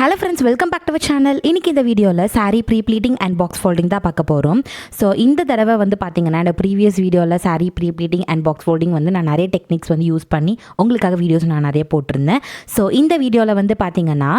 Hello friends, welcome back to our channel. இன்னைக்கு இந்த வீடியோவில் saree pre-pleating and box folding தான் பார்க்க போகிறோம். ஸோ இந்த தடவை வந்து பார்த்தீங்கன்னா இந்த ப்ரீவியஸ் வீடியோவில் saree pre-pleating and box folding வந்து நான் நிறைய டெக்னிக்ஸ் வந்து யூஸ் பண்ணி உங்களுக்காக வீடியோஸ் நான் நிறைய போட்டிருந்தேன். ஸோ இந்த வீடியோவில் வந்து பார்த்தீங்கன்னா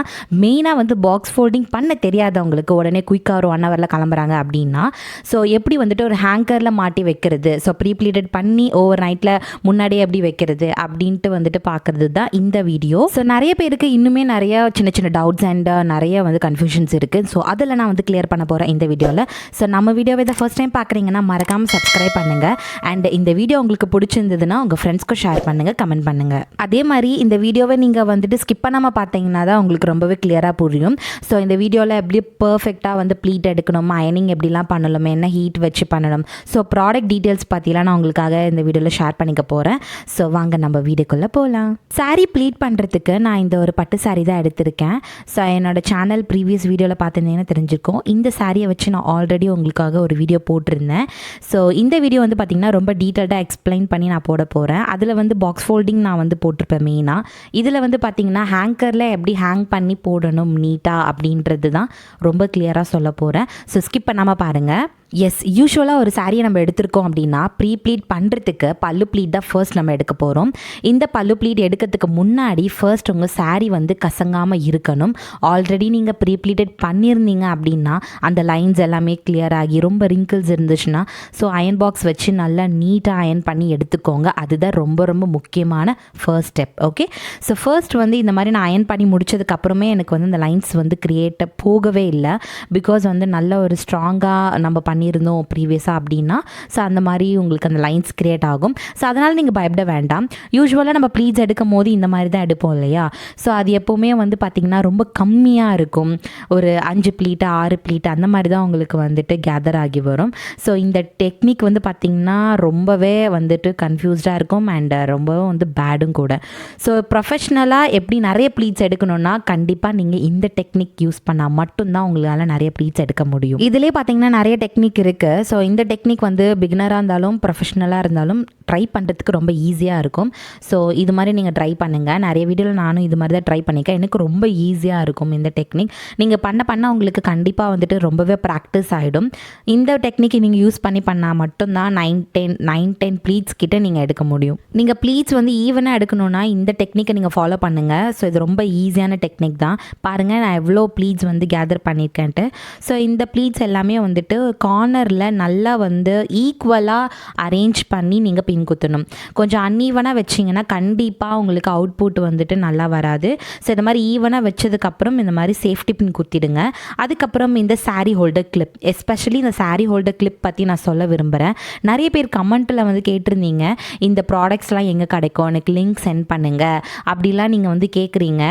மெயினாக வந்து பாக்ஸ் ஃபோல்டிங் பண்ண தெரியாதவங்களுக்கு உடனே குயிக்காக ஒரு 1 ஹவரில் கிளம்புறாங்க அப்படின்னா ஸோ எப்படி வந்துட்டு ஒரு ஹேங்கரில் மாட்டி வைக்கிறது, ஸோ ப்ரீ-ப்ளீட்டட் பண்ணி ஓவர் நைட்டில் முன்னாடியே எப்படி வைக்கிறது அப்படின்ட்டு வந்துட்டு பார்க்குறது தான் இந்த வீடியோ. ஸோ நிறைய பேருக்கு இன்னுமே நிறைய சின்ன சின்ன டவுட்ஸ் அண்ட் நிறைய வந்து கன்ஃபியூஷன்ஸ் இருக்குது. ஸோ அதில் நான் வந்து கிளியர் பண்ண போகிறேன் இந்த வீடியோவில். ஸோ நம்ம வீடியோவை இதை ஃபர்ஸ்ட் டைம் பார்க்குறீங்கன்னா மறக்காமல் சப்ஸ்கிரைப் பண்ணுங்கள். அண்ட் இந்த வீடியோ உங்களுக்கு பிடிச்சிருந்ததுன்னா உங்கள் ஃப்ரெண்ட்ஸ்க்கும் ஷேர் பண்ணுங்கள், கமெண்ட் பண்ணுங்கள். அதே மாதிரி இந்த வீடியோவை நீங்கள் வந்துட்டு ஸ்கிப் பண்ணாமல் பார்த்தீங்கன்னா தான் உங்களுக்கு ரொம்பவே கிளியராக புரியும். ஸோ இந்த வீடியோவில் எப்படி பர்ஃபெக்டாக வந்து ப்ளீட் எடுக்கணும், அயனிங் எப்படிலாம் பண்ணணும், என்ன ஹீட் வச்சு பண்ணணும், ஸோ ப்ராடக்ட் டீட்டெயில்ஸ் பற்றிலாம் நான் உங்களுக்காக இந்த வீடியோவில் ஷேர் பண்ணிக்க போகிறேன். ஸோ வாங்க நம்ம வீடியோக்குள்ளே போகலாம். சாரீ ப்ளீட் பண்ணுறதுக்கு நான் இந்த ஒரு பட்டு சாரீ தான் எடுத்திருக்கேன். ஸோ என்னோட சேனல் ப்ரீவியஸ் வீடியோவில் பார்த்துருந்தீங்கன்னா தெரிஞ்சிருக்கோம். இந்த சாரியை வச்சு நான் ஆல்ரெடி உங்களுக்காக ஒரு வீடியோ போட்டிருந்தேன். ஸோ இந்த வீடியோ வந்து பார்த்திங்கன்னா ரொம்ப டீட்டெயில்டாக எக்ஸ்பிளைன் பண்ணி நான் போட போகிறேன். அதில் வந்து பாக்ஸ் ஃபோல்டிங் நான் வந்து போட்டிருப்பேன் மெயினாக. இதில் வந்து பார்த்திங்கன்னா ஹேங்கரில் எப்படி ஹேங் பண்ணி போடணும் நீட்டாக அப்படின்றது தான் ரொம்ப கிளியராக சொல்ல போகிறேன். ஸோ ஸ்கிப் பண்ணாமல் பாருங்கள். எஸ், யூஸ்வலாக ஒரு சாரியை நம்ம எடுத்திருக்கோம் அப்படின்னா ப்ளீட் பண்ணுறதுக்கு பல்லு ப்ளீட் தான் ஃபர்ஸ்ட் நம்ம எடுக்க போகிறோம். இந்த பல்லு ப்ளீட் எடுக்கிறதுக்கு முன்னாடி ஃபர்ஸ்ட் உங்கள் சாரீ வந்து கசங்காமல் இருக்கணும். ஆல்ரெடி நீங்கள் ப்ளீட்டட் பண்ணியிருந்தீங்க அப்படின்னா அந்த லைன்ஸ் எல்லாமே கிளியர் ஆகி ரொம்ப ரிங்கிள்ஸ் இருந்துச்சுன்னா ஸோ அயன் பாக்ஸ் வச்சு நல்லா நீட்டாக அயன் பண்ணி எடுத்துக்கோங்க. அதுதான் ரொம்ப ரொம்ப முக்கியமான first step. Okay, so first வந்து இந்த மாதிரி நான் அயன் பண்ணி முடிச்சதுக்கப்புறமே எனக்கு வந்து இந்த லைன்ஸ் வந்து க்ரியேட் போகவே இல்லை. பிகாஸ் வந்து நல்ல ஒரு ஸ்ட்ராங்காக நம்ம பண்ணியிருந்தோம் ப்ரீவியஸாக அப்படின்னா ஸோ அந்த மாதிரி உங்களுக்கு அந்த லைன்ஸ் கிரியேட் ஆகும். ஸோ அதனால் நீங்கள் பயப்பட வேண்டாம். யூஸ்வலாக நம்ம ப்ளீட்ஸ் எடுக்கும் போது இந்த மாதிரி தான் எடுப்போம் இல்லையா? ஸோ அது எப்போவுமே வந்து பார்த்திங்கன்னா ரொம்ப கம்மியாக இருக்கும். ஒரு 5 ப்ளீட்டு 6 ப்ளீட்டு அந்த மாதிரி தான் உங்களுக்கு வந்துட்டு கேதர் ஆகி வரும். ஸோ இந்த டெக்னிக் வந்து பார்த்திங்கன்னா ரொம்பவே வந்துட்டு கன்ஃபியூஸ்டாக இருக்கும் அண்ட் ரொம்பவும் வந்து பேடும் கூட. ஸோ ப்ரொஃபஷ்னலாக எப்படி நிறைய ப்ளீட்ஸ் எடுக்கணும்னா கண்டிப்பாக நீங்கள் இந்த டெக்னிக் யூஸ் பண்ணால் மட்டும்தான் உங்களால் நிறைய ப்ளீட்ஸ் எடுக்க முடியும். இதிலே பார்த்திங்கன்னா நிறைய டெக்னிக் இருக்குது. ஸோ இந்த டெக்னிக் வந்து பிகினராக இருந்தாலும் ப்ரொஃபஷ்னலாக இருந்தாலும் ட்ரை பண்ணுறதுக்கு ரொம்ப ஈஸியாக இருக்கும். ஸோ இது மாதிரி நீங்கள் ட்ரை பண்ணுங்கள். நிறைய வீடியோவில் நானும் இது மாதிரி தான் ட்ரை பண்ணியிருக்கேன். எனக்கு ரொம்ப ஈஸியாக இருக்கும் இந்த டெக்னிக். நீங்கள் பண்ண உங்களுக்கு கண்டிப்பாக வந்துட்டு ரொம்பவே ப்ராக்டிஸ் ஆகிடும். இந்த டெக்னிக்கை நீங்கள் யூஸ் பண்ணால் மட்டும்தான் 9-10 ப்ளீட்ஸ் கிட்ட நீங்கள் எடுக்க முடியும். நீங்கள் ப்ளீட்ஸ் வந்து ஈவனாக எடுக்கணும்னா இந்த டெக்னிக்கை நீங்கள் ஃபாலோ பண்ணுங்கள். ஸோ இது ரொம்ப ஈஸியான டெக்னிக் தான். பாருங்கள் நான் எவ்வளோ ப்ளீட்ஸ் வந்து கேதர் பண்ணியிருக்கேன்ட்டு. ஸோ இந்த ப்ளீட்ஸ் எல்லாமே வந்துட்டு கார்னரில் நல்லா வந்து ஈக்குவலாக அரேஞ்ச் பண்ணி நீங்கள் பின் குத்தணும். கொஞ்சம் அன்ஈவனாக வச்சிங்கன்னா கண்டிப்பாக உங்களுக்கு அவுட்புட் வந்துட்டு நல்லா வராது. ஸோ இந்த மாதிரி ஈவனாக வச்சதுக்கப்புறம் இந்த மாதிரி சேஃப்டி பின் குத்திடுங்க. அதுக்கப்புறம் இந்த சாரீ ஹோல்டர் கிளிப், எஸ்பெஷலி இந்த சாரீ ஹோல்டர் கிளிப் பற்றி நான் சொல்ல விரும்புகிறேன். நிறைய பேர் கமெண்ட்டில் வந்து கேட்டிருந்தீங்க இந்த ப்ராடக்ட்ஸ்லாம் எங்கே கிடைக்கும், எனக்கு லிங்க் சென்ட் பண்ணுங்கள் அப்படிலாம் நீங்கள் வந்து கேட்குறீங்க.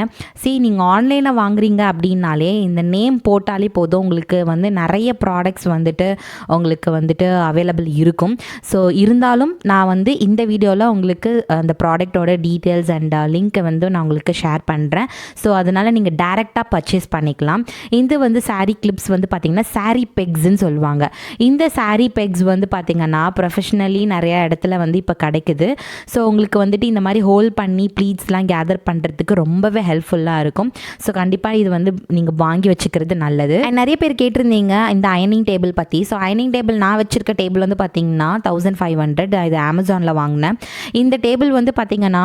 நீங்கள் ஆன்லைனில் வாங்குறீங்க அப்படின்னாலே இந்த நேம் போட்டாலே போதும், உங்களுக்கு வந்து நிறைய ப்ராடக்ட்ஸ் வந்துட்டு உங்களுக்கு வந்துட்டு அவைலபிள் இருக்கும். ஸோ இருந்தாலும் நான் வந்து இந்த வீடியோவில் உங்களுக்கு அந்த ப்ராடக்டோட டீட்டெயில்ஸ் அண்ட் லிங்க்கை வந்து நான் உங்களுக்கு ஷேர் பண்ணுறேன். ஸோ அதனால் நீங்கள் டைரெக்டாக பர்ச்சேஸ் பண்ணிக்கலாம். இது வந்து சாரீ கிளிப்ஸ் வந்து பார்த்திங்கன்னா சாரீ பெக்ஸ்ன்னு சொல்லுவாங்க. இந்த சாரீ பெக்ஸ் வந்து பார்த்திங்கன்னா ப்ரொஃபஷ்னலி நிறைய இடத்துல வந்து இப்போ கிடைக்குது. ஸோ உங்களுக்கு வந்துட்டு இந்த மாதிரி ஹோல்ட் பண்ணி ப்ளீட்ஸ்லாம் கேதர் பண்ணுறதுக்கு ரொம்பவே ஹெல்ப்ஃபுல்லாக இருக்கும். ஸோ கண்டிப்பாக இது வந்து நீங்கள் வாங்கி வச்சுக்கிறது நல்லது. நிறைய பேர் கேட்டிருந்தீங்க இந்த அயனிங் டேபிள் பற்றி. ஸோ அயனிங் டேபிள் நான் வச்சுருக்க டேபிள் வந்து பார்த்திங்கன்னா 1500, இது அமேசானில் வாங்கினேன். இந்த டேபிள் வந்து பார்த்திங்கன்னா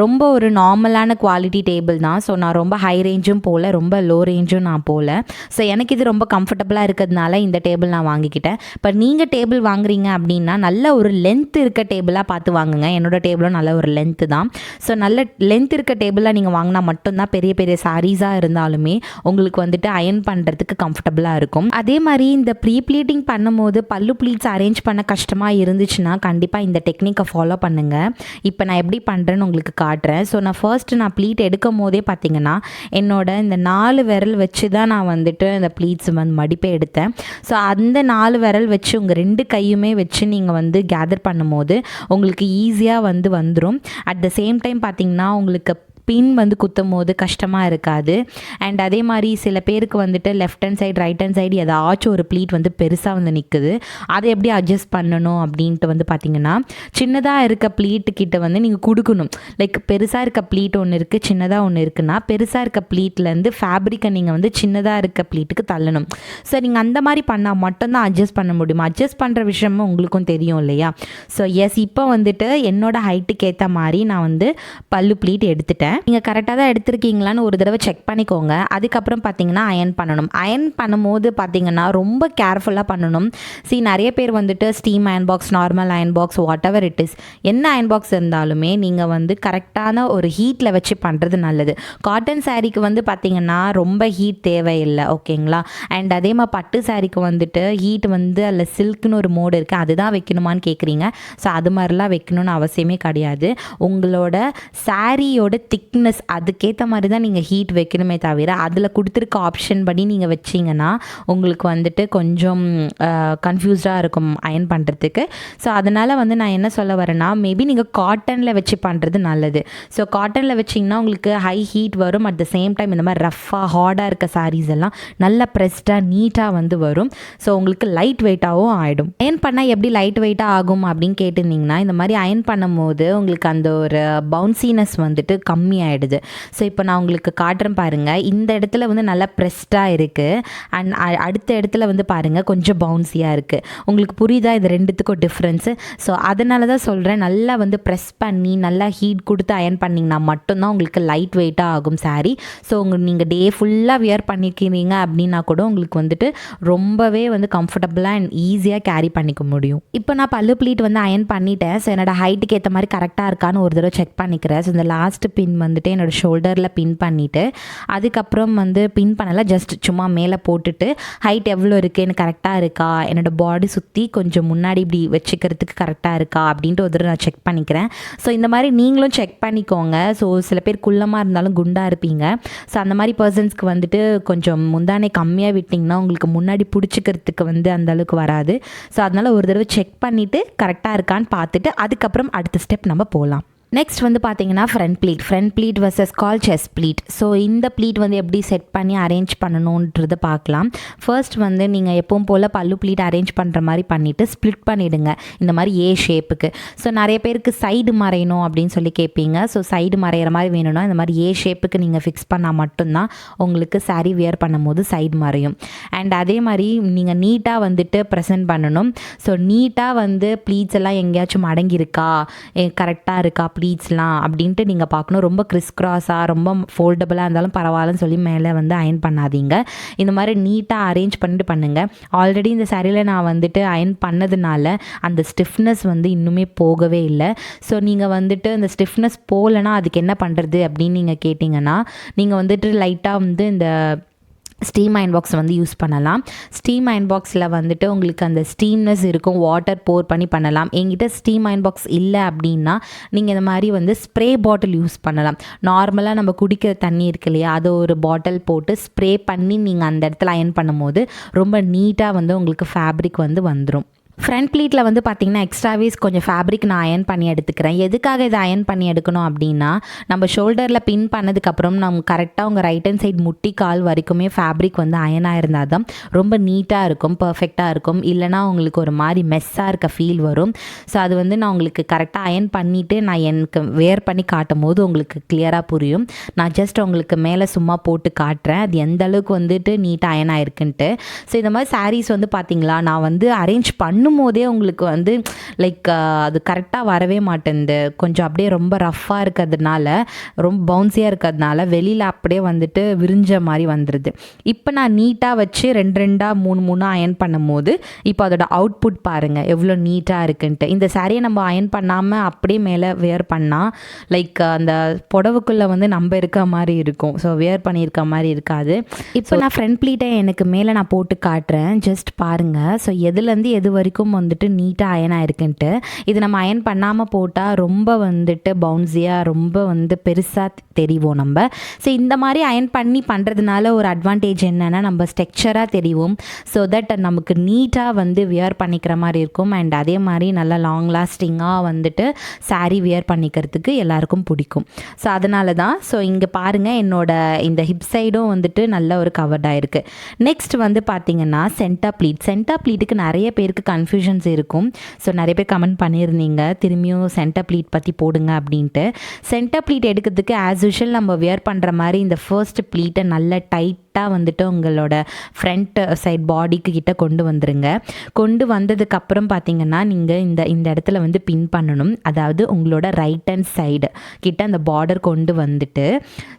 ரொம்ப ஒரு நார்மலான குவாலிட்டி டேபிள் தான். ஸோ நான் ரொம்ப ஹை ரேஞ்சும் போகல, ரொம்ப லோ ரேஞ்சும் நான் போகல. ஸோ எனக்கு இது ரொம்ப கம்ஃபர்டபுளாக இருக்கிறதுனால இந்த டேபிள் நான் வாங்கிக்கிட்டேன். இப்போ நீங்கள் டேபிள் வாங்குறீங்க அப்படின்னா நல்ல ஒரு லென்த் இருக்க டேபிளாக பார்த்து வாங்குங்க. என்னோடய டேபிளும் நல்ல ஒரு லென்த்து தான். ஸோ நல்ல லென்த் இருக்க டேபிளாக நீங்கள் வாங்கினா மட்டும்தான் பெரிய பெரிய சாரீஸாக இருந்தாலுமே உங்களுக்கு வந்துட்டு அயன் பண்ணுறதுக்கு கம்ஃபர்டபுளாக இருக்கும். அதே மாதிரி இந்த ப்ளீட்டிங் பண்ணும்போது பல்லு ப்ளீட்ஸ் அரேஞ்ச் பண்ண கஷ்டமாக இருந்துச்சுன்னா கண்டிப்பாக இந்த டெக்னிக்கை ஃபாலோ பண்ணுங்கள். இப்போ நான் எப்படி பண்ணுறேன்னு உங்களுக்கு காட்டுறேன். ஸோ நான் ஃபர்ஸ்ட்டு ப்ளீட் எடுக்கும் போதே பார்த்தீங்கன்னா என்னோட இந்த 4 விரல் வச்சு தான் நான் வந்துட்டு இந்த ப்ளீட்ஸ் வந்து மடிப்பே எடுத்தேன். ஸோ அந்த 4 விரல் வச்சு உங்கள் 2 கையுமே வச்சு நீங்கள் வந்து கேதர் பண்ணும்போது உங்களுக்கு ஈஸியாக வந்துடும். அட் த சேம் டைம் பார்த்தீங்கன்னா உங்களுக்கு பின் வந்து குத்தும் போது கஷ்டமாக இருக்காது. அண்ட் அதே மாதிரி சில பேருக்கு வந்துட்டு left hand side right hand side ஏதாச்சும் ஒரு ப்ளீட் வந்து பெருசாக வந்து நிற்குது. அதை எப்படி அட்ஜஸ்ட் பண்ணணும் அப்படின்ட்டு வந்து பார்த்திங்கன்னா, சின்னதாக இருக்க ப்ளீட்டுக்கிட்ட வந்து நீங்கள் கொடுக்கணும். லைக் பெருசாக இருக்க ப்ளீட் ஒன்று இருக்குது, சின்னதாக ஒன்று இருக்குன்னா பெருசாக இருக்க ப்ளீட்லேருந்து ஃபேப்ரிக்கை நீங்கள் வந்து சின்னதாக இருக்க ப்ளீட்டுக்கு தள்ளணும். ஸோ நீங்கள் அந்த மாதிரி பண்ணால் மட்டும்தான் அட்ஜஸ்ட் பண்ண முடியும். அட்ஜஸ்ட் பண்ணுற விஷயமும் உங்களுக்கும் தெரியும் இல்லையா? ஸோ எஸ், இப்போ வந்துட்டு என்னோடய ஹைட்டுக்கு ஏற்ற மாதிரி நான் வந்து பல்லு ப்ளீட் எடுத்துட்டேன். நீங்கள் கரெக்டாக தான் எடுத்துருக்கீங்களான்னு ஒரு தடவை செக் பண்ணிக்கோங்க. அதுக்கப்புறம் பார்த்தீங்கன்னா அயன் பண்ணணும். அயன் பண்ணும்போது பார்த்தீங்கன்னா ரொம்ப கேர்ஃபுல்லாக பண்ணணும். நிறைய பேர் வந்துட்டு steam iron box, normal iron box, whatever it is, என்ன அயன் பாக்ஸ் இருந்தாலுமே நீங்கள் வந்து கரெக்டான ஒரு ஹீட்டில் வச்சு பண்ணுறது நல்லது. காட்டன் சாரீக்கு வந்து பார்த்தீங்கன்னா ரொம்ப ஹீட் தேவையில்லை, ஓகேங்களா? அண்ட் அதே மாதிரி பட்டு சாரீக்கு வந்துட்டு ஹீட் வந்து அதில் சில்க்னு ஒரு மோடு இருக்குது, அதுதான் வைக்கணுமான்னு கேட்குறீங்க. ஸோ அது மாதிரிலாம் வைக்கணும்னு அவசியமே கிடையாது. உங்களோட சாரியோட திக்னஸ் அதுக்கேற்ற மாதிரி தான் நீங்கள் ஹீட் வைக்கணுமே தவிர அதில் கொடுத்துருக்க ஆப்ஷன் படி நீங்கள் வச்சிங்கன்னா உங்களுக்கு வந்துட்டு கொஞ்சம் கன்ஃபியூஸ்டாக இருக்கும் அயன் பண்ணுறதுக்கு. ஸோ அதனால் வந்து நான் என்ன சொல்ல வரேன்னா, மேபி நீங்கள் காட்டனில் வச்சு பண்ணுறது நல்லது. ஸோ காட்டனில் வச்சிங்கன்னா உங்களுக்கு ஹை ஹீட் வரும். அட் த சேம் டைம் இந்த மாதிரி ரஃப்பாக ஹார்டாக இருக்க சாரீஸ் எல்லாம் நல்லா ப்ரெஸ்டாக நீட்டாக வந்து வரும். ஸோ உங்களுக்கு லைட் வெயிட்டாகவும் ஆகிடும். அயன் பண்ணால் எப்படி லைட் வெயிட்டாக ஆகும் அப்படின்னு கேட்டிருந்தீங்கன்னா, இந்த மாதிரி அயன் பண்ணும்போது உங்களுக்கு அந்த ஒரு பவுன்சினஸ் வந்துட்டு கம்மி ஆகிடுது. ஸோ இப்போ நான் உங்களுக்கு காட்டுறேன் பாருங்கள். இந்த இடத்துல வந்து நல்லா ப்ரெஸ்டாக இருக்குது. அண்ட் அடுத்த இடத்துல வந்து பாருங்கள் கொஞ்சம் பவுன்சியாக இருக்குது. உங்களுக்கு புரியுதா இது ரெண்டுத்துக்கும் டிஃப்ரென்ஸு? ஸோ அதனால தான் சொல்கிறேன், நல்லா வந்து ப்ரெஸ் பண்ணி நல்லா ஹீட் கொடுத்து அயன் பண்ணிங்கன்னா மட்டும்தான் உங்களுக்கு லைட் வெயிட்டாக ஆகும் சாரீ. ஸோ நீங்கள் டே ஃபுல்லாக வியர் பண்ணிக்கிறீங்க அப்படின்னா கூட உங்களுக்கு வந்துட்டு ரொம்பவே வந்து கம்ஃபர்டபுளாக அண்ட் ஈஸியாக கேரி பண்ணிக்க முடியும். இப்போ நான் பல்லு ப்ளீட் வந்து அயன் பண்ணிட்டேன். ஸோ என்னோடய ஹைட்டுக்கு ஏற்ற மாதிரி கரெக்டாக இருக்கான்னு ஒரு தடவை செக் பண்ணிக்கிறேன். ஸோ இந்த லாஸ்ட் பின் வந்துட்டு என்னோடய ஷோல்டரில் பின் பண்ணிவிட்டு அதுக்கப்புறம் வந்து பின் பண்ணலை, ஜஸ்ட் சும்மா மேலே போட்டுட்டு ஹைட் எவ்வளோ இருக்குது, எனக்கு கரெக்டாக இருக்கா, என்னோடய பாடி சுற்றி கொஞ்சம் முன்னாடி இப்படி வச்சுக்கிறதுக்கு கரெக்டாக இருக்கா அப்படின்ட்டு ஒரு தடவை நான் செக் பண்ணிக்கிறேன். ஸோ இந்த மாதிரி நீங்களும் செக் பண்ணிக்கோங்க. ஸோ சில பேர் குள்ளமாக இருந்தாலும் குண்டாக இருப்பீங்க. ஸோ அந்த மாதிரி பர்சன்ஸ்க்கு வந்துட்டு கொஞ்சம் முந்தானை கம்மியாக விட்டிங்கன்னா உங்களுக்கு முன்னாடி பிடிச்சிக்கிறதுக்கு வந்து அந்தளவுக்கு வராது. ஸோ அதனால் ஒரு தடவை செக் பண்ணிவிட்டு கரெக்டாக இருக்கான்னு பார்த்துட்டு அதுக்கப்புறம் அடுத்த ஸ்டெப் நம்ம போகலாம். நெக்ஸ்ட் வந்து பார்த்தீங்கன்னா ஃப்ரண்ட் ப்ளீட் வர்சஸ் கால் செஸ்ட் ப்ளீட். ஸோ இந்த ப்ளீட் வந்து எப்படி செட் பண்ணி அரேஞ்ச் பண்ணணுன்றதை பார்க்கலாம். ஃபர்ஸ்ட் வந்து நீங்கள் எப்பவும் போல் பல்லு ப்ளீட் அரேஞ்ச் பண்ணுற மாதிரி பண்ணிவிட்டு ஸ்ப்ளிட் பண்ணிவிடுங்க இந்த மாதிரி ஏ ஷேப்புக்கு. ஸோ நிறைய பேருக்கு சைடு மறையணும் அப்படின்னு சொல்லி கேட்பீங்க. ஸோ சைடு மறையிற மாதிரி வேணும்னா இந்த மாதிரி ஏ ஷேப்புக்கு நீங்கள் ஃபிக்ஸ் பண்ணால் மட்டும்தான் உங்களுக்கு சாரீ வியர் பண்ணும் போது சைடு மறையும். அண்ட் அதே மாதிரி நீங்கள் நீட்டாக வந்துட்டு ப்ரெசென்ட் பண்ணணும். ஸோ நீட்டாக வந்து ப்ளீட்ஸ் எல்லாம் எங்கேயாச்சும் அடங்கியிருக்கா, கரெக்டாக இருக்கா ப்ளீட்ஸ்லாம் அப்படின்ட்டு நீங்கள் பார்க்கணும். ரொம்ப கிறிஸ் கிராஸாக ரொம்ப ஃபோல்டபுளாக இருந்தாலும் பரவாயில்லன்னு சொல்லி மேலே வந்து அயன் பண்ணாதீங்க. இந்த மாதிரி நீட்டாக அரேஞ்ச் பண்ணிட்டு பண்ணுங்கள். ஆல்ரெடி இந்த சாரியில் நான் வந்துட்டு அயன் பண்ணதுனால அந்த ஸ்டிஃப்னஸ் வந்து இன்னுமே போகவே இல்லை. ஸோ நீங்கள் வந்துட்டு அந்த ஸ்டிஃப்னஸ் போகலைன்னா அதுக்கு என்ன பண்ணுறது அப்படின்னு நீங்கள் கேட்டிங்கன்னா, நீங்கள் வந்துட்டு லைட்டாக வந்து இந்த ஸ்டீம் அயன் பாக்ஸ் வந்து யூஸ் பண்ணலாம். ஸ்டீம் அயன் பாக்ஸில் வந்துட்டு உங்களுக்கு அந்த ஸ்டீம்னஸ் இருக்கும், வாட்டர் போர் பண்ணி பண்ணலாம். என்கிட்ட ஸ்டீம் அயன் பாக்ஸ் இல்லை அப்படின்னா நீங்கள் இந்த மாதிரி வந்து ஸ்ப்ரே பாட்டில் யூஸ் பண்ணலாம். நார்மலாக நம்ம குடிக்கிற தண்ணி இருக்கு இல்லையா, அதை ஒரு பாட்டில் போட்டு ஸ்ப்ரே பண்ணி நீங்கள் அந்த இடத்துல அயன் பண்ணும்போது ரொம்ப நீட்டாக வந்து உங்களுக்கு ஃபேப்ரிக் வந்து வந்துடும். ஃப்ரண்ட் ப்ளீட்டில் வந்து பார்த்திங்கன்னா எக்ஸ்ட்ராவே கொஞ்சம் ஃபேப்ரிக் நான் அயன் பண்ணி எடுத்துக்கிறேன். எதுக்காக இதை அயன் பண்ணி எடுக்கணும் அப்படின்னா, நம்ம ஷோல்டரில் பின் பண்ணதுக்கப்புறம் நம்ம கரெக்டாக உங்கள் ரைட் ஹேண்ட் சைட் முட்டி கால் வரைக்குமே ஃபேப்ரிக் வந்து அயனாக இருந்தால் தான் ரொம்ப நீட்டாக இருக்கும், பர்ஃபெக்டாக இருக்கும். இல்லைனா உங்களுக்கு ஒரு மாதிரி மெஸ்ஸாக இருக்க ஃபீல் வரும். ஸோ அது வந்து நான் உங்களுக்கு கரெக்டாக அயன் பண்ணிவிட்டு நான் எனக்கு வேர் பண்ணி காட்டும் போது உங்களுக்கு கிளியராக புரியும். நான் ஜஸ்ட் உங்களுக்கு மேலே சும்மா போட்டு காட்டுறேன் அது எந்த அளவுக்கு வந்துட்டு நீட்டாக அயன் ஆயிருக்குன்ட்டு. ஸோ இந்த மாதிரி சாரீஸ் வந்து பார்த்திங்களா, நான் வந்து அரேஞ்ச் போதே உங்களுக்கு வந்து லைக் அது கரெக்டாக வரவே மாட்டேங்குது. கொஞ்சம் அப்படியே ரொம்ப ரஃப்பாக இருக்கிறதுனால, ரொம்ப பவுன்ஸியாக இருக்கிறதுனால வெளியில் அப்படியே வந்துட்டு விரிஞ்ச மாதிரி வந்துடுது. இப்போ நான் நீட்டாக வச்சு 2 3 அயன் பண்ணும் போது இப்போ அதோட அவுட்புட் பாருங்கள் எவ்வளோ நீட்டாக இருக்குன்ட்டு. இந்த சாரியை நம்ம அயன் பண்ணாமல் அப்படியே மேலே வேர் பண்ணால் லைக் அந்த புடவுக்குள்ளே வந்து நம்ம இருக்க மாதிரி இருக்கும். ஸோ வேர் பண்ணியிருக்க மாதிரி இருக்காது. இப்போ நான் ஃப்ரண்ட் ப்ளீட்டை எனக்கு மேலே நான் போட்டு காட்டுறேன், ஜஸ்ட் பாருங்கள். ஸோ எதுலேருந்து எது வரைக்கும் வரைக்கும் வந்துட்டு நீட்டாக அயன் ஆயிருக்குன்ட்டு. இது நம்ம அயன் பண்ணாமல் போட்டால் ரொம்ப வந்துட்டு பவுன்ஸியாக ரொம்ப வந்து பெருசாக தெரிவோம் நம்ம. ஸோ இந்த மாதிரி அயன் பண்ணி பண்ணுறதுனால ஒரு அட்வான்டேஜ் என்னென்னா நம்ம ஸ்ட்ரக்சராக தெரியும். ஸோ தட் நமக்கு நீட்டாக வந்து வியர் பண்ணிக்கிற மாதிரி இருக்கும். அண்ட் அதே மாதிரி நல்லா லாங் லாஸ்டிங்காக வந்துட்டு சாரீ வியர் பண்ணிக்கிறதுக்கு எல்லாருக்கும் பிடிக்கும். ஸோ அதனால தான். ஸோ இங்கே பாருங்கள் என்னோட இந்த ஹிப் சைடும் வந்துட்டு நல்ல ஒரு கவர்டாக இருக்குது. நெக்ஸ்ட் வந்து பார்த்திங்கன்னா சென்டர் ப்ளீட்டுக்கு நிறைய பேருக்கு கன்ஃபியூஷன்ஸ் இருக்கும். ஸோ நிறைய பேர் கமெண்ட் பண்ணியிருந்தீங்க திரும்பியும் சென்டர் ப்ளீட் பற்றி போடுங்க அப்படின்ட்டு. சென்டர் ப்ளீட் எடுக்கிறதுக்கு ஆஸ் யூஷுவல் நம்ம வியர் பண்ணுற மாதிரி இந்த ஃபர்ஸ்ட் ப்ளீட்டை நல்ல டைட்டாக வந்துட்டு உங்களோட ஃப்ரண்ட் சைட் பாடிக்கு கிட்ட கொண்டு வந்துருங்க. கொண்டு வந்ததுக்கப்புறம் பார்த்திங்கன்னா நீங்கள் இந்த இடத்துல வந்து பின் பண்ணணும். அதாவது உங்களோட ரைட் ஹேண்ட் சைடு கிட்ட அந்த பார்டர் கொண்டு வந்துட்டு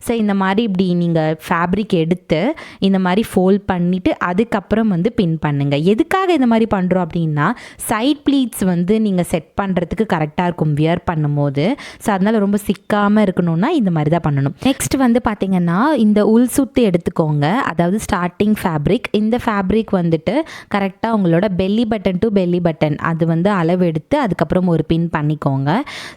ஸோ இந்த மாதிரி இப்படி நீங்கள் ஃபேப்ரிக் எடுத்து இந்த மாதிரி ஃபோல்ட் பண்ணிவிட்டு அதுக்கப்புறம் வந்து பின் பண்ணுங்கள். எதுக்காக இந்த மாதிரி பண்ணுறோம் அப்படின்னா சைட் ப்ளீட்ஸ் வந்து நீங்கள் செட் பண்ணுறதுக்கு கரெக்டாக இருக்கும் வியர் பண்ணும்போது. ஸோ அதனால் ரொம்ப சிக்காமல் இருக்கணும்னா இந்த மாதிரி தான் பண்ணணும். நெக்ஸ்ட் வந்து பார்த்திங்கன்னா இந்த உள் சுத்து எடுத்துக்கோங்க. அதாவது ஸ்டார்டிங் ஃபேப்ரிக். இந்த ஃபேப்ரிக் வந்துட்டு கரெக்டாக உங்களோட belly button to belly button அது வந்து அளவு எடுத்து அதுக்கப்புறம் ஒரு பின் பண்ணிக்கோங்க.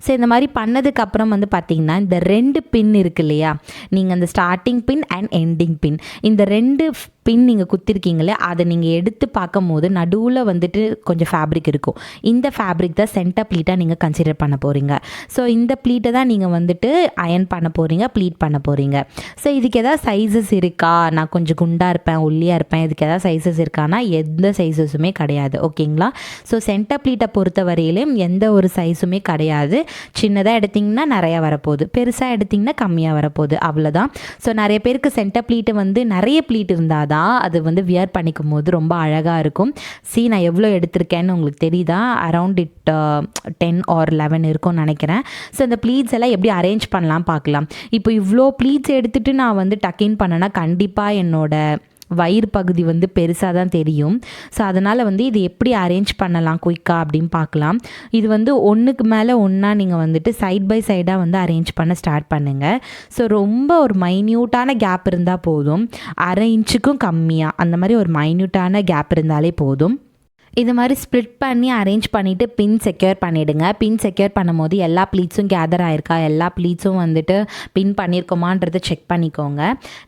ஸோ இந்த மாதிரி பண்ணதுக்கப்புறம் வந்து பார்த்திங்கன்னா இந்த 2 பின் இருக்கு இல்லையா, நீங்கள் அந்த ஸ்டார்டிங் பின் அண்ட் எண்டிங் பின் இந்த 2 பின் நீங்கள் குத்திருக்கீங்களே அதை நீங்கள் எடுத்து பார்க்கும் போது நடுவில் வந்துட்டு கொஞ்சம் ஃபேப்ரிக் இருக்கும். இந்த ஃபேப்ரிக் தான் சென்டர் ப்ளீட்டாக நீங்கள் கன்சிடர் பண்ண போகிறீங்க. ஸோ இந்த ப்ளீட்டை தான் நீங்கள் வந்துட்டு அயன் பண்ண போகிறீங்க, ப்ளீட் பண்ண போகிறீங்க. ஸோ இதுக்கு எதாவது சைஸஸ் இருக்கா, நான் கொஞ்சம் குண்டாக இருப்பேன் ஒல்லியாக இருப்பேன், இதுக்கு எதாவது சைஸஸ் இருக்கானா எந்த சைஸஸுமே கிடையாது. ஓகேங்களா. ஸோ சென்டர் ப்ளீட்டை பொறுத்த வரையிலும் எந்த ஒரு சைஸுமே கிடையாது. சின்னதாக எடுத்திங்கன்னா நிறையா வரப்போகுது, பெருசாக எடுத்திங்கன்னா கம்மியாக வரப்போகுது, அவ்வளோதான். ஸோ நிறைய பேருக்கு சென்டர் ப்ளீட்டு வந்து நிறைய ப்ளீட் இருந்தால் அது வந்து வியர் பண்ணிக்கும் போது ரொம்ப அழகாக இருக்கும். நான் எவ்வளோ எடுத்திருக்கேன்னு உங்களுக்கு தெரியுதா? அரவுண்ட் 10 or 11 இருக்கும்னு நினைக்கிறேன். ஸோ இந்த ப்ளீட்ஸ் எல்லாம் எப்படி அரேஞ்ச் பண்ணலாம் பார்க்கலாம். இப்போ இவ்வளோ ப்ளீட்ஸ் எடுத்துகிட்டு நான் வந்து டக்கின் பண்ணேன்னா கண்டிப்பாக என்னோட வயிறு பகுதி வந்து பெருசாக தான் தெரியும். ஸோ அதனால் வந்து இது எப்படி அரேஞ்ச் பண்ணலாம் குயிக்காக அப்படின்னு பார்க்கலாம். இது வந்து ஒன்றுக்கு மேலே ஒன்றா நீங்கள் வந்துட்டு சைட் பை சைடாக வந்து அரேஞ்ச் பண்ண ஸ்டார்ட் பண்ணுங்கள். ஸோ ரொம்ப ஒரு மைன்யூட்டான கேப் இருந்தால் போதும், 1/2 இன்ச்சுக்கும் கம்மியாக அந்த மாதிரி ஒரு மைன்யூட்டான கேப் இருந்தாலே போதும். இது மாதிரி ஸ்ப்ளிட் பண்ணி அரேஞ்ச் பண்ணிவிட்டு பின் செக்யூர் பண்ணிவிடுங்க. பின் செக்யூர் பண்ணும்போது எல்லா ப்ளீட்ஸும் கேதர் ஆகிருக்கா, எல்லா ப்ளீட்ஸும் வந்துட்டு பின் பண்ணியிருக்கோமான்றதை செக் பண்ணிக்கோங்க.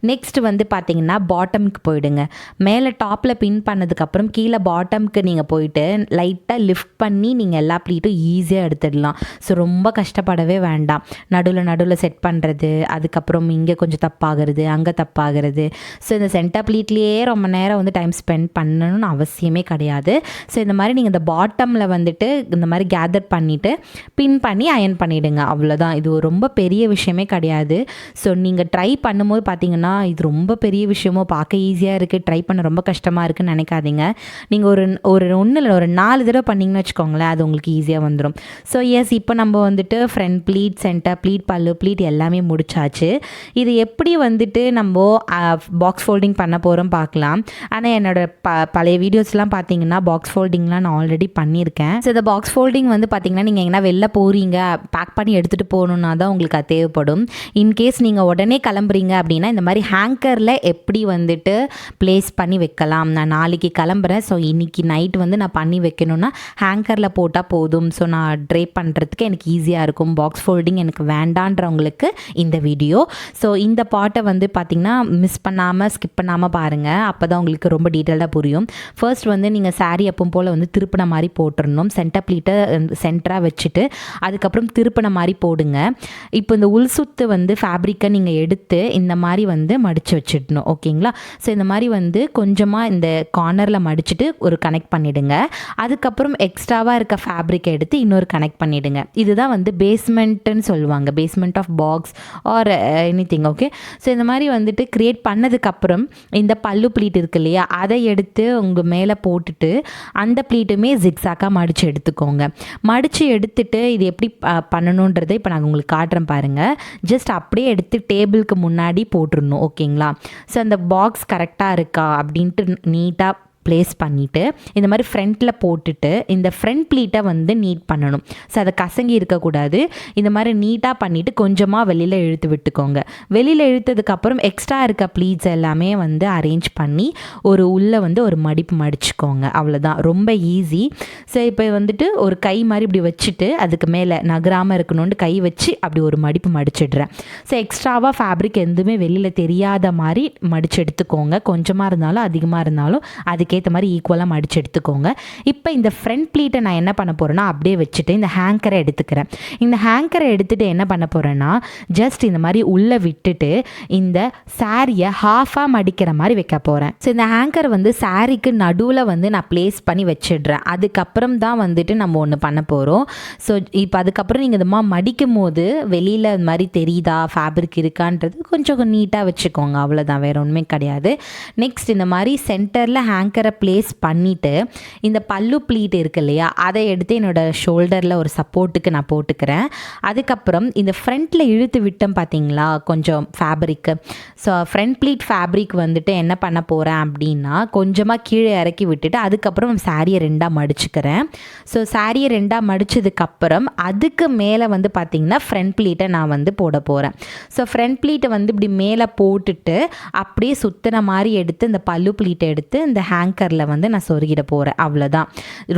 நெக்ஸ்ட் வந்து பார்த்திங்கன்னா பாட்டமுக்கு போயிடுங்க. மேலே டாப்பில் பின் பண்ணதுக்கப்புறம் கீழே பாட்டமுக்கு நீங்கள் போயிட்டு லைட்டாக லிஃப்ட் பண்ணி நீங்கள் எல்லா ப்ளீட்டும் ஈஸியாக எடுத்துடலாம். ஸோ ரொம்ப கஷ்டப்படவே வேண்டாம். நடுவில் செட் பண்ணுறது, அதுக்கப்புறம் இங்கே கொஞ்சம் தப்பாகிறது, அங்கே தப்பாகிறது. ஸோ இந்த சென்டர் ப்ளீட்லேயே ரொம்ப நேரம் வந்து டைம் ஸ்பெண்ட் பண்ணணும்னு அவசியமே கிடையாது. ஸோ இந்த மாதிரி நீங்கள் இந்த பாட்டமில் வந்துட்டு இந்த மாதிரி கேதர் பண்ணிவிட்டு பின் பண்ணி அயன் பண்ணிவிடுங்க, அவ்வளோதான். இது ரொம்ப பெரிய விஷயமே கிடையாது. ஸோ நீங்கள் ட்ரை பண்ணும்போது பார்த்தீங்கன்னா இது ரொம்ப பெரிய விஷயமோ, பார்க்க ஈஸியாக இருக்குது, ட்ரை பண்ண ரொம்ப கஷ்டமாக இருக்குதுன்னு நினைக்காதீங்க. நீங்கள் ஒரு 4 தடவை பண்ணிங்கன்னு வச்சுக்கோங்களேன், அது உங்களுக்கு ஈஸியாக வந்துடும். ஸோ எஸ், இப்போ நம்ம வந்துட்டு ஃப்ரண்ட் ப்ளீட், சென்டர் ப்ளீட், பல்லு ப்ளீட் எல்லாமே முடிச்சாச்சு. இது எப்படி வந்துட்டு நம்ம பாக்ஸ் ஃபோல்டிங் பண்ண போகிறோம் பார்க்கலாம். ஆனால் என்னோட பழைய வீடியோஸ்லாம் பார்த்தீங்கன்னா பாக்ஸ் ஃபோல்டிங்லாம் நான் ஆல்ரெடி பண்ணியிருக்கேன். ஸோ இந்த பாக்ஸ் ஃபோல்டிங் வந்து பார்த்திங்கன்னா நீங்கள் எங்கன்னா வெளில போகிறீங்க, பேக் பண்ணி எடுத்துகிட்டு போகணுன்னா தான் உங்களுக்கு அது தேவைப்படும். இன்கேஸ் நீங்கள் உடனே கிளம்புறீங்க அப்படின்னா இந்த மாதிரி ஹேங்கரில் எப்படி வந்துட்டு ப்ளேஸ் பண்ணி வைக்கலாம். நான் நாளைக்கு கிளம்புறேன், ஸோ இன்றைக்கி நைட் வந்து நான் பண்ணி வைக்கணுன்னா ஹேங்கரில் போட்டால் போதும். ஸோ நான் ட்ரேப் பண்ணுறதுக்கு எனக்கு ஈஸியாக இருக்கும். பாக்ஸ் ஃபோல்டிங் எனக்கு வேண்டான்றவங்களுக்கு இந்த வீடியோ. ஸோ இந்த பாட்டை வந்து பார்த்திங்கன்னா மிஸ் பண்ணாமல் ஸ்கிப் பண்ணாமல் பாருங்கள், அப்போ தான் உங்களுக்கு ரொம்ப டீட்டெயிலாக புரியும். ஃபர்ஸ்ட் வந்து நீங்கள் சாரீ எப்பவும் போல் வந்து திருப்பின மாதிரி போட்டுடணும். சென்டர் ப்ளீட்டை சென்டராக வச்சுட்டு அதுக்கப்புறம் திருப்பின மாதிரி போடுங்க. இப்போ இந்த உள் சுத்து வந்து ஃபேப்ரிக்கை நீங்கள் எடுத்து இந்த மாதிரி வந்து மடித்து வச்சிடணும். ஓகேங்களா. ஸோ இந்த மாதிரி வந்து கொஞ்சமாக இந்த கார்னரில் மடிச்சுட்டு ஒரு கனெக்ட் பண்ணிவிடுங்க. அதுக்கப்புறம் எக்ஸ்ட்ராவாக இருக்க ஃபேப்ரிக்கை எடுத்து இன்னொரு கனெக்ட் பண்ணிவிடுங்க. இதுதான் வந்து பேஸ்மெண்ட்டுன்னு சொல்லுவாங்க, basement of box or anything. Okay. So இந்த மாதிரி வந்துட்டு க்ரியேட் பண்ணதுக்கப்புறம் இந்த பல்லு ப்ளீட் இருக்கு இல்லையா, அதை எடுத்து உங்கள் மேலே போட்டுட்டு அந்த ப்ளீட்டுமே ஜிக்ஸாக்காக மடித்து எடுத்துக்கோங்க. மடித்து எடுத்துட்டு இது எப்படி பண்ணணுன்றதை இப்போ நான் உங்களுக்கு காட்டுறேன் பாருங்கள். ஜஸ்ட் அப்படியே எடுத்து டேபிளுக்கு முன்னாடி போட்டுடணும். ஓகேங்களா. ஸோ அந்த பாக்ஸ் கரெக்டாக இருக்கா அப்படின்ட்டு நீட்டாக ப்ளேஸ் பண்ணிவிட்டு இந்த மாதிரி ஃப்ரண்ட்டில் போட்டுட்டு இந்த ஃப்ரண்ட் ப்ளீட்டை வந்து நீட் பண்ணணும். ஸோ அதை கசங்கி இருக்கக்கூடாது. இந்த மாதிரி நீட்டாக பண்ணிவிட்டு கொஞ்சமாக வெளியில் இழுத்து விட்டுக்கோங்க. வெளியில் இழுத்ததுக்கப்புறம் எக்ஸ்ட்ரா இருக்க ப்ளீட்ஸ் எல்லாமே வந்து அரேஞ்ச் பண்ணி உள்ளே வந்து ஒரு மடிப்பு மடிச்சுக்கோங்க. அவ்வளோதான், ரொம்ப ஈஸி. ஸோ இப்போ வந்துட்டு ஒரு கை மாதிரி இப்படி வச்சுட்டு அதுக்கு மேலே நகராமல் இருக்கணும்னு கை வச்சு அப்படி ஒரு மடிப்பு மடிச்சிடுறேன். ஸோ எக்ஸ்ட்ராவாக ஃபேப்ரிக் எதுவுமே வெளியில் தெரியாத மாதிரி மடித்து எடுத்துக்கோங்க. கொஞ்சமாக இருந்தாலும் அதிகமாக இருந்தாலும் அதுக்கேற்ற மாதிரி ஈக்குவலாக மடித்து எடுத்துக்கோங்க. இப்போ இந்த ஃப்ரண்ட் ப்ளீட்டை நான் என்ன பண்ண போகிறேன்னா அப்படியே வச்சுட்டு இந்த ஹேங்கரை எடுத்துக்கிறேன். இந்த ஹேங்கரை எடுத்துகிட்டு என்ன பண்ண போகிறேன்னா ஜஸ்ட் இந்த மாதிரி உள்ளே விட்டுட்டு இந்த சாரியை ஹாஃபாக மடிக்கிற மாதிரி வைக்க போகிறேன். ஸோ இந்த ஹேங்கர் வந்து சாரிக்கு நடுவில் வந்து நான் ப்ளேஸ் பண்ணி வச்சிடுறேன். அதுக்கப்புறம் தான் வந்துட்டு நம்ம ஒன்று பண்ண போகிறோம். ஸோ இப்போ அதுக்கப்புறம் நீங்கள் இந்த மாதிரி மடிக்கும் போது வெளியில் இந்த மாதிரி தெரியுதா ஃபேப்ரிக் இருக்கான்றது கொஞ்சம் நீட்டாக வச்சுக்கோங்க. அவ்வளோதான், வேறு ஒன்றுமே கிடையாது. நெக்ஸ்ட் இந்த மாதிரி சென்டரில் ஹேங்கரை ப்ளேஸ் பண்ணிவிட்டு இந்த பல்லு ப்ளீட் இருக்கு இல்லையா, அதை எடுத்து என்னோடய ஷோல்டரில் ஒரு சப்போர்ட்டுக்கு நான் போட்டுக்கிறேன். அதுக்கப்புறம் இந்த ஃப்ரண்ட்டில் இழுத்து விட்டோம் பார்த்தீங்களா கொஞ்சம் fabric. So front pleat fabric வந்துட்டு என்ன பண்ண போகிறேன் அப்படின்னா கொஞ்சமாக கீழே இறக்கி விட்டுட்டு அதுக்கப்புறம் சாரியை ரெண்டாக மடிச்சுக்கிறேன். ஸோ சாரியை ரெண்டாக மடித்ததுக்கப்புறம் அதுக்கு மேலே வந்து பார்த்திங்கன்னா ஃப்ரண்ட் ப்ளீட்டை நான் வந்து போட போகிறேன். ஸோ ஃப்ரண்ட் ப்ளீட்டை வந்து இப்படி மேலே போட்டுட்டு அப்படியே சுற்றின மாதிரி எடுத்து இந்த பல்லு ப்ளீட்டை எடுத்து இந்த ஹேங்கரில் வந்து நான் சொருகிட போகிறேன். அவ்வளோதான்,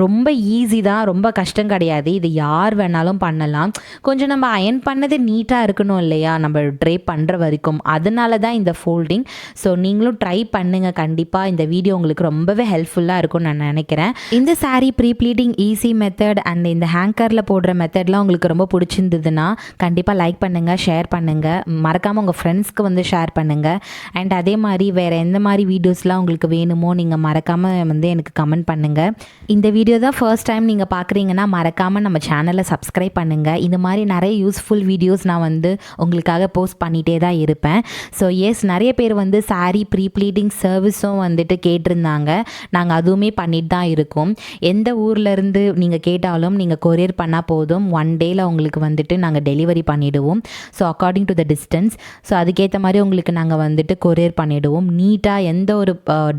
ரொம்ப ஈஸி தான், ரொம்ப கஷ்டம் கிடையாது. இது யார் வேணாலும் பண்ணலாம். கொஞ்சம் நம்ம அயன் பண்ணது நீட்டாக இருக்கணும் இல்லையா நம்ம ட்ரை பண்ணுற வரைக்கும், அதனால தான் இந்த ஃபோல்டிங். ஸோ நீங்களும் ட்ரை பண்ணுங்கள். கண்டிப்பாக இந்த வீடியோ உங்களுக்கு ரொம்பவே ஹெல்ப்ஃபுல்லாக இருக்கும்னு நான் நினைக்கிறேன். இந்த sari pre pleating easy method and இந்த ஹேங்கரில் போடுற மெத்தட்லாம் உங்களுக்கு ரொம்ப பிடிச்சிருந்ததுன்னா கண்டிப்பாக லைக் பண்ணுங்கள், ஷேர் பண்ணுங்கள், மறக்காமல் உங்கள் ஃப்ரெண்ட்ஸ்க்கு வந்து ஷேர் பண்ணுங்கள். அண்ட் அதே மாதிரி வேறு எந்த மாதிரி வீடியோஸ்லாம் உங்களுக்கு வேணுமோ நீங்கள் மறக்காமல் வந்து எனக்கு கமெண்ட் பண்ணுங்கள். இந்த வீடியோ தான் ஃபர்ஸ்ட் டைம் நீங்கள் பார்க்குறீங்கன்னா மறக்காமல் நம்ம சேனலை சப்ஸ்கிரைப் பண்ணுங்கள். இந்த மாதிரி நிறைய யூஸ்ஃபுல் வீடியோஸ் நான் வந்து உங்களுக்காக போஸ்ட் பண்ணிகிட்டே தான் இருப்பேன். ஸோ எஸ், நிறைய பேர் வந்து சாரீ ப்ரீ ப்ளீட்டிங் சர்வீஸும் வந்துட்டு கேட்டிருந்தாங்க. நாங்கள் அதுவுமே பண்ணிட்டு தான் இருக்கோம். எந்த ஊர்லேருந்து நீங்கள் கேட்டாலும் நீங்கள் கொரியர் பண்ணால் போதும், 1 டேயில் உங்களுக்கு வந்துட்டு நாங்கள் டெலிவரி பண்ணிவிடுவோம். So according to the distance, so அதுக்கேற்ற மாதிரி உங்களுக்கு நாங்கள் வந்துட்டு கொரியர் பண்ணிவிடுவோம். நீட்டாக எந்த ஒரு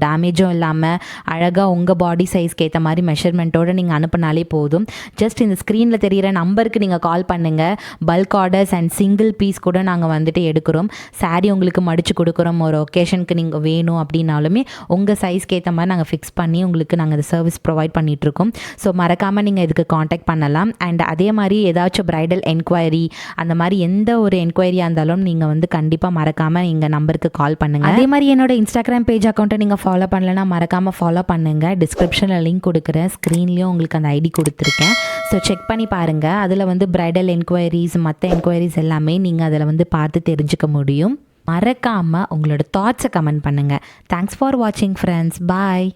டேமேஜும் இல்லாமல் அழகாக உங்கள் பாடி சைஸ்க்கு ஏற்ற மாதிரி மெஷர்மெண்ட்டோடு நீங்கள் அனுப்பினாலே போதும். ஜஸ்ட் இந்த ஸ்க்ரீனில் தெரிகிற நம்பருக்கு நீங்கள் கால் பண்ணுங்கள். Bulk orders and single piece கூட நாங்கள் வந்துட்டு எடுக்கிறோம். சாரீ உங்களுக்கு மடித்து கொடுக்குறோம். ஒரு ஒகேஷனுக்கு நீங்கள் வேணும் அப்படின்னாலுமே உங்கள் சைஸ்க்கு ஏற்ற மாதிரி நாங்கள் ஃபிக்ஸ் பண்ணி உங்களுக்கு நாங்கள் இந்த சர்வீஸ் ப்ரொவைட் பண்ணிகிட்ருக்கோம். ஸோ மறக்காமல் நீங்கள் இதுக்கு காண்டாக்ட் பண்ணலாம். அண்ட் அதே மாதிரி ஏதாச்சும் ப்ரைடல் என்கொயரி அந்த மாதிரி எந்த ஒரு என்கொயரியாக இருந்தாலும் நீங்கள் வந்து கண்டிப்பாக மறக்காமல் எங்கள் நம்பருக்கு கால் பண்ணுங்கள். அதே மாதிரி என்னோட இன்ஸ்டாகிராம் பேஜ் அக்கௌண்ட்டை நீங்கள் ஃபாலோ பண்ணலைன்னா மறக்காமல் ஃபாலோ பண்ணுங்கள். டிஸ்கிரிப்ஷனில் லிங்க் கொடுக்குறேன், ஸ்க்ரீன்லேயும் உங்களுக்கு அந்த ஐடி கொடுத்துருக்கேன். ஸோ செக் பண்ணி பாருங்கள். அதில் வந்து ப்ரைடல் என்கொயரிஸ் மற்ற என்கொயரிஸ் எல்லாமே நீங்கள் அதில் வந்து பார்த்து தெரிஞ்சுக்க முடியும். மறக்காமல் உங்களோட தாட்ஸை கமெண்ட் பண்ணுங்கள். தேங்க்ஸ் ஃபார் வாட்சிங் ஃப்ரெண்ட்ஸ். பாய்.